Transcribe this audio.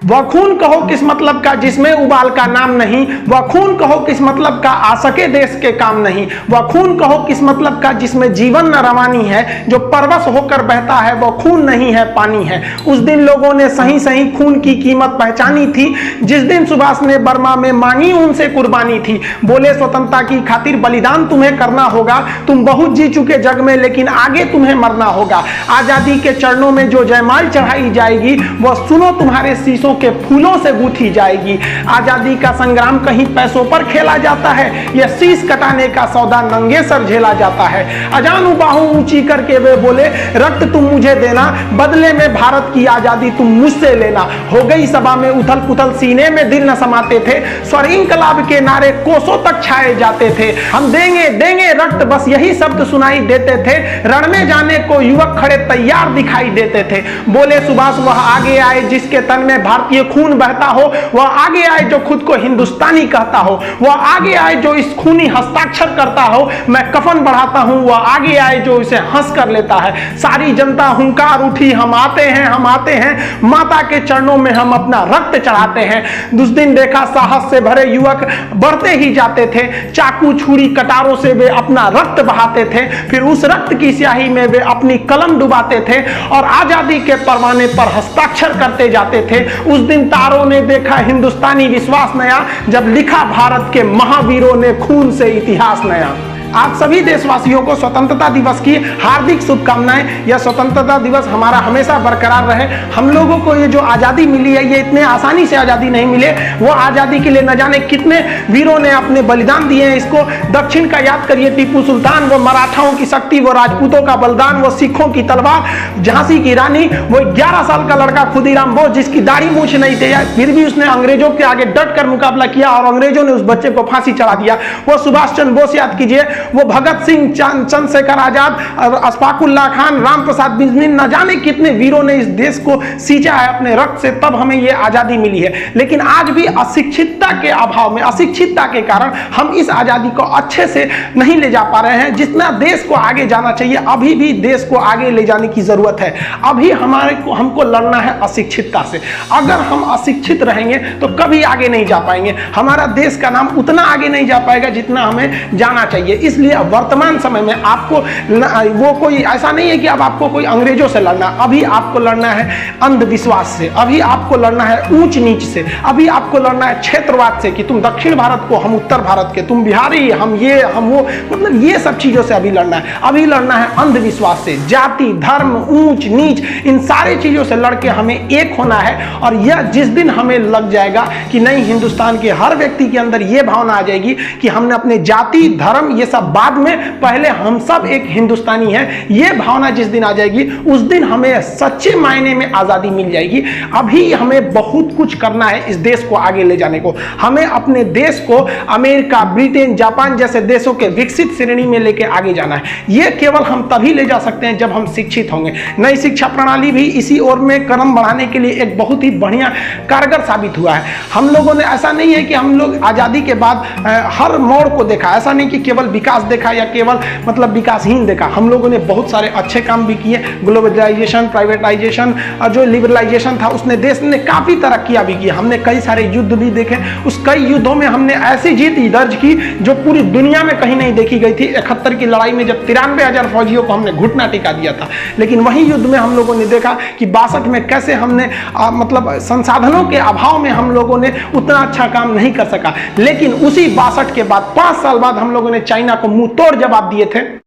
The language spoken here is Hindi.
वह खून कहो किस मतलब का जिसमें उबाल का नाम नहीं, वह खून कहो किस मतलब का आ सके देश के काम नहीं, वह खून कहो किस मतलब का जिसमें जीवन न रवानी है, जो परवश होकर बहता है वह खून नहीं है पानी है। उस दिन लोगों ने सही सही खून की कीमत पहचानी थी, जिस दिन सुभाष ने बर्मा में मांगी उनसे कुर्बानी थी। बोले स्वतंत्रता की खातिर बलिदान तुम्हें करना होगा, तुम बहुत जी चुके जग में लेकिन आगे तुम्हें मरना होगा। आजादी के चरणों में जो जयमाल चढ़ाई जाएगी वह सुनो तुम्हारे शीशों के फूलों से गूंथी जाएगी। आजादी का संग्राम कहीं पैसों पर खेला जाता है, यह शीश कटाने का सौदा नंगे सर झेला जाता है। अजानू बाहों ऊंची करके वे बोले रक्त तुम मुझे देना, बदले में भारत की आजादी तुम मुझसे लेना। हो गई सभा में उथल पुथल, सीने में दिल न समाते थे, स्वर इंकलाब के नारे कोसों तक छाए जाते थे। हम देंगे देंगे रक्त बस यही शब्द सुनाई देते थे, रण में जाने को युवक खड़े तैयार दिखाई देते थे। बोले सुभाष वह आगे आए जिसके तन में भारतीय खून बहता हो, वह आगे आए जो खुद को हिंदुस्तानी कहता हो, वह आगे आए जो इस खूनी हस्ताक्षर करता हो मैं कफन बढ़ाता हूं, वह आगे आए जो इसे हंस कर लेता है। सारी जनता हुंकार उठी हम आते हैं हम आते हैं, माता के चरणों में हम अपना रक्त चढ़ाते हैं। उस दिन देखा साहस से भरे युवक बढ़ते ही जाते थे, चाकू छुरी कटारों से वे अपना रक्त बहाते थे, फिर उस रक्त की स्याही में वे अपनी कलम डुबाते थे और आजादी के परवाने पर हस्ताक्षर करते जाते थे। उस दिन तारों ने देखा हिंदुस्तानी विश्वास नया, जब लिखा भारत के महावीरों ने खून से इतिहास नया। आप सभी देशवासियों को स्वतंत्रता दिवस की हार्दिक शुभकामनाएं। यह स्वतंत्रता दिवस हमारा हमेशा बरकरार रहे। हम लोगों को ये जो आज़ादी मिली है ये इतने आसानी से आज़ादी नहीं मिले, वो आज़ादी के लिए न जाने कितने वीरों ने अपने बलिदान दिए हैं। इसको दक्षिण का याद करिए, टीपू सुल्तान, वो मराठाओं की शक्ति, वो राजपूतों का बलिदान, वो सिखों की तलवार, झांसी की रानी, वो 11 साल का लड़का खुदीराम बोस जिसकी दाढ़ी मूछ नहीं थी, फिर भी उसने अंग्रेजों के आगे डट कर मुकाबला किया और अंग्रेजों ने उस बच्चे को फांसी चढ़ा दिया। वो सुभाष चंद्र बोस याद कीजिए, वो भगत सिंह, चंद्रशेखर आजाद, अशफाकुल्लाह खान, राम प्रसाद बिस्मिल, न जाने कितने वीरों ने इस देश को सींचा है अपने रक्त से, तब हमें ये आजादी मिली है। लेकिन आज भी अशिक्षितता के अभाव में, अशिक्षितता के कारण हम इस आजादी को अच्छे से नहीं ले जा पा रहे हैं। जितना देश को आगे जाना चाहिए, अभी भी देश को आगे ले जाने की जरूरत है। अभी हमको लड़ना है अशिक्षितता से। अगर हम अशिक्षित रहेंगे तो कभी आगे नहीं जा पाएंगे। हमारा देश का नाम उतना आगे नहीं जा पाएगा जितना हमें जाना चाहिए। इसलिए वर्तमान समय में आपको वो कोई ऐसा नहीं है कि अब आपको कोई अंग्रेजों से लड़ना, अभी आपको लड़ना है अंधविश्वास से, अभी आपको लड़ना है ऊंच नीच से, अभी आपको लड़ना है क्षेत्रवाद से कि तुम दक्षिण भारत को, हम उत्तर भारत के, तुम बिहारी, हम ये हम वो, मतलब ये सब चीजों से अभी लड़ना है। अभी लड़ना है अंधविश्वास से, जाति धर्म ऊंच नीच, इन सारी चीजों से लड़के हमें एक होना है। और यह जिस दिन हमें लग जाएगा कि नहीं, हिंदुस्तान के हर व्यक्ति के अंदर यह भावना आ जाएगी कि हमने अपने जाति धर्म ये सब बाद में, पहले हम सब एक हिंदुस्तानी हैं, ये भावना जिस दिन आ जाएगी उस दिन हमें सच्चे मायने में आजादी मिल जाएगी। अभी हमें बहुत कुछ करना है इस देश को आगे ले जाने को। हमें अपने देश को अमेरिका, ब्रिटेन, जापान जैसे देशों के विकसित श्रेणी में लेके आगे जाना है। ये केवल हम तभी ले जा सकते हैं जब हम शिक्षित होंगे। नई शिक्षा प्रणाली भी इसी ओर में कदम बढ़ाने के लिए एक बहुत ही बढ़िया कारगर साबित हुआ है। हम लोगों ने, ऐसा नहीं है कि हम लोग आजादी के बाद हर मोड़ को देखा, ऐसा नहीं कि केवल विकास देखा या केवल मतलब विकासहीन देखा। हम लोगों ने बहुत सारे अच्छे काम भी किए। ग्लोबलाइजेशन, प्राइवेटाइजेशन और जो लिबरलाइजेशन था उसने देश ने काफी तरक्कियां भी की। हमने कई सारे युद्ध भी देखे, उस कई युद्धों में हमने ऐसी जीत दर्ज की जो पूरी दुनिया में कहीं नहीं देखी गई थी। 71 की लड़ाई में जब 93,000 फौजियों को हमने घुटना टिका दिया था, लेकिन वही युद्ध में हम लोगों ने देखा कि 62 में कैसे हमने मतलब संसाधनों के अभाव में हम लोगों ने उतना अच्छा काम नहीं कर सका। लेकिन उसी 62 के बाद 5 साल बाद हम लोगों ने चाइना को मुंह तोड़ जवाब दिए थे।